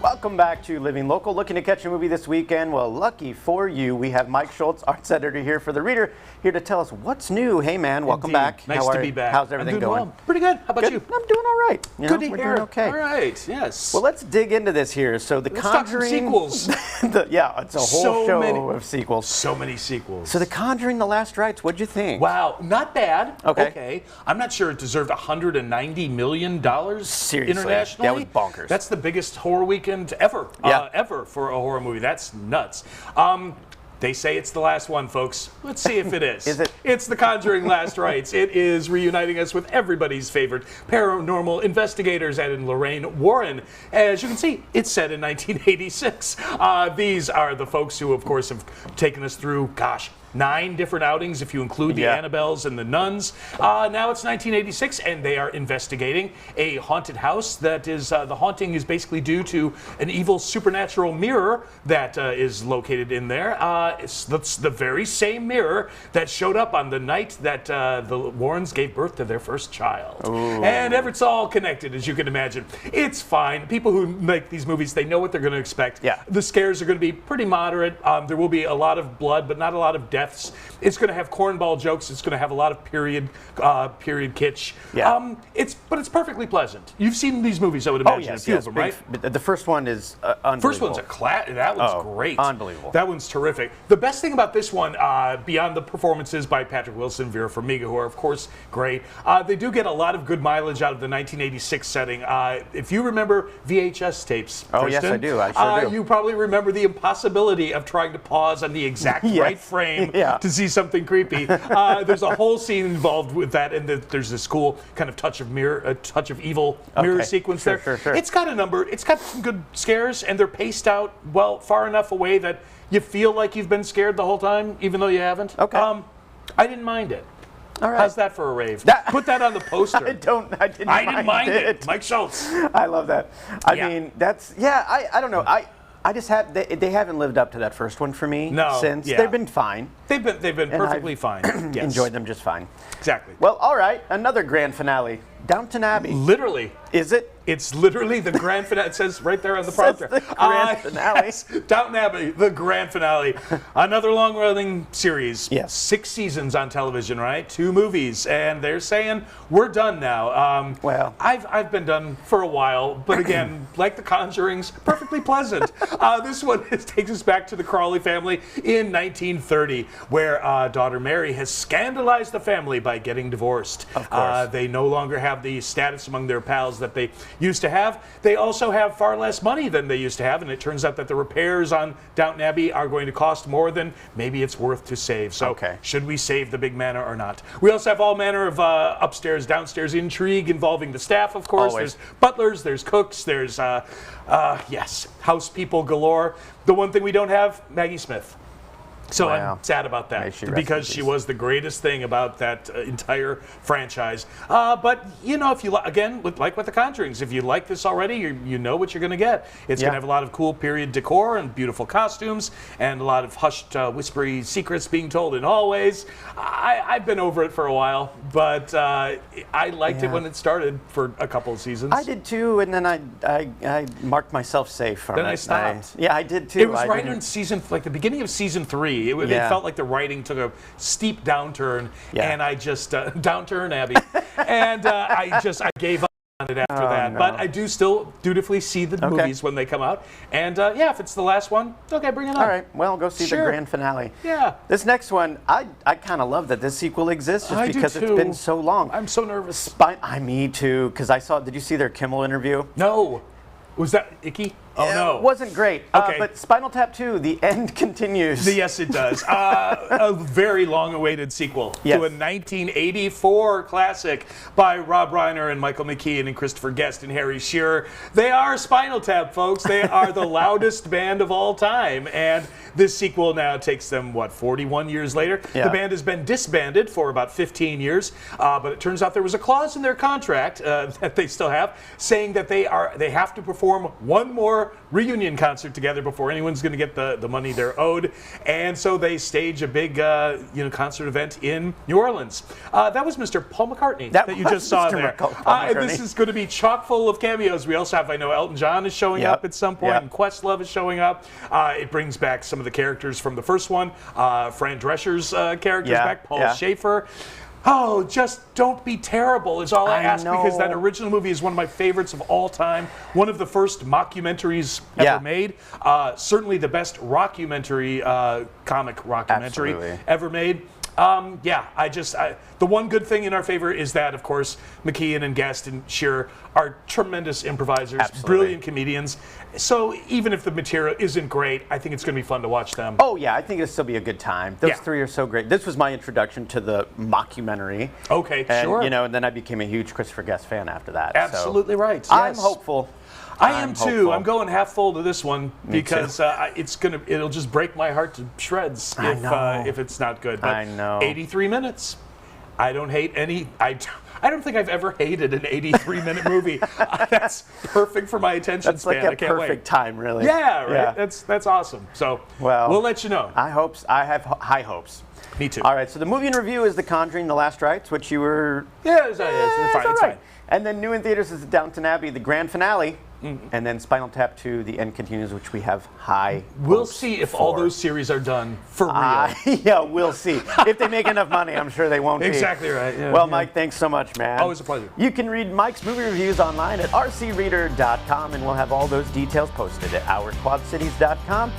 Welcome back to Living Local. Looking to catch a movie this weekend? Well, lucky for you, we have Mike Schultz, arts editor here for The Reader, here to tell us what's new. Hey, man, welcome back. Nice to be back. How's everything going? Well. Pretty good. How about you? I'm doing all right. Good to we're hear. Doing okay. All right. Yes. Well, let's dig into this here. So, The Conjuring. Let's talk some sequels. Yeah, it's a whole show of sequels. So many sequels. So, The Conjuring: The Last Rites. What'd you think? Wow, not bad. Okay. I'm not sure it deserved $190 million Seriously, internationally. that was bonkers. That's the biggest horror weekend ever. Yeah. Ever for a horror movie. That's nuts. They say it's the last one, folks. Let's see if it is. Is it? It's The Conjuring: Last Rites. It is reuniting us with everybody's favorite paranormal investigators, and Lorraine Warren. As you can see, it's set in 1986. These are the folks who, of course, have taken us through, 9 different outings if you include the Annabelles and the nuns. Now it's 1986, and they are investigating a haunted house that is, the haunting is basically due to an evil supernatural mirror that is located in there. It's the very same mirror that showed up on the night that the Warrens gave birth to their first child. Ooh. And it's all connected, as you can imagine. It's fine. People who make these movies, they know what they're going to expect. Yeah. The scares are going to be pretty moderate. There will be a lot of blood, but not a lot of deaths. It's going to have cornball jokes. It's going to have a lot of period kitsch. Yeah. It's perfectly pleasant. You've seen these movies, I would imagine. A few of them, right? The first one is unbelievable. First one's that one's great. Unbelievable. That one's terrific. The best thing about this one, beyond the performances by Patrick Wilson, Vera Farmiga, who are of course great, they do get a lot of good mileage out of the 1986 setting. If you remember VHS tapes, oh Kristen, yes, I do. I sure do. You probably remember the impossibility of trying to pause on the exact right frame to see something creepy. There's a whole scene involved with that, and there's this cool kind of touch of evil mirror sequence there. Sure. It's got some good scares, and they're paced out far enough away that you feel like you've been scared the whole time, even though you haven't. Okay. I didn't mind it. All right. How's that for a rave? Put that on the poster. I didn't mind it. Mike Schultz. I love that. I mean, I don't know. I just they haven't lived up to that first one for me since. They've been fine. They've been perfectly fine. Yes. Enjoyed them just fine. Exactly. Well, all right. Another grand finale. Downton Abbey. Literally. Is it? It's literally the grand finale. It says right there on the prompter. The grand finale. Yes. Downton Abbey, the grand finale. Another long-running series. Yes. 6 seasons on television, right? 2 movies, and they're saying we're done now. Well, I've been done for a while, but again, like The Conjuring's, perfectly pleasant. This one takes us back to the Crawley family in 1930, where daughter Mary has scandalized the family by getting divorced. Of course. They no longer have the status among their pals that they used to have. They also have far less money than they used to have, and it turns out that the repairs on Downton Abbey are going to cost more than maybe it's worth to save. So should we save the big manor or not? We also have all manner of upstairs, downstairs intrigue involving the staff, of course. Always. There's butlers, there's cooks, there's house people galore. The one thing we don't have, Maggie Smith. So I'm sad about that because she was the greatest thing about that entire franchise. But if you like with The Conjurings, if you like this already, you know what you're going to get. It's going to have a lot of cool period decor and beautiful costumes and a lot of hushed, whispery secrets being told in hallways. I've been over it for a while, but I liked it when it started for a couple of seasons. I did too, and then I marked myself safe. Then I stopped. I did too. It was right in the beginning of season 3. It felt like the writing took a steep downturn, and I just Downton Abbey, and I gave up on it after that. No. But I do still dutifully see the movies when they come out, and if it's the last one, okay, bring it on. All right, well, go see the grand finale. Yeah. This next one, I kind of love that this sequel exists just because it's been so long. I'm so nervous. Me too, because did you see their Kimmel interview? No. Was that icky? Oh, no. It wasn't great. Okay. But Spinal Tap II, the end continues. Yes, it does. A very long-awaited sequel to a 1984 classic by Rob Reiner and Michael McKean and Christopher Guest and Harry Shearer. They are Spinal Tap, folks. They are the loudest band of all time. And this sequel now takes them, 41 years later? Yeah. The band has been disbanded for about 15 years. But it turns out there was a clause in their contract that they still have saying that they have to perform one more tour reunion concert together before anyone's going to get the money they're owed. And so they stage a big concert event in New Orleans. That was Mr. Paul McCartney that you just saw there. This is going to be chock full of cameos. We also have, I know Elton John is showing up at some point, and Questlove is showing up. It brings back some of the characters from the first one. Fran Drescher's characters back, Paul Schaefer. Oh, just don't be terrible is all I ask, because that original movie is one of my favorites of all time. One of the first mockumentaries ever made. Certainly the best rockumentary, comic rockumentary ever made. The one good thing in our favor is that, of course, McKeon and Guest and Shearer are tremendous improvisers, brilliant comedians. So even if the material isn't great, I think it's going to be fun to watch them. Oh, yeah, I think it'll still be a good time. Those three are so great. This was my introduction to the mockumentary. Okay, and, sure. And then I became a huge Christopher Guest fan after that. Absolutely right. Yes. I'm hopeful. I am too. I'm going half full to this one because it'll just break my heart to shreds if it's not good. But I know. 83 minutes. I don't hate any. I don't think I've ever hated an 83-minute movie. That's perfect for my attention span. That's like a perfect time, really. Yeah, right. Yeah. That's awesome. So we'll let you know. I have high hopes. Me too. All right. So the movie in review is The Conjuring: The Last Rites, which you were. Yeah, it's fine. It's fine. And then new in theaters is the Downton Abbey, the grand finale. And then Spinal Tap II, The End Continues, which we have high We'll see if all those series are done for real. Yeah, we'll see. If they make enough money, I'm sure they won't be. Exactly right. Yeah, well, Mike, thanks so much, man. Always a pleasure. You can read Mike's movie reviews online at rcreader.com, and we'll have all those details posted at ourquadcities.com.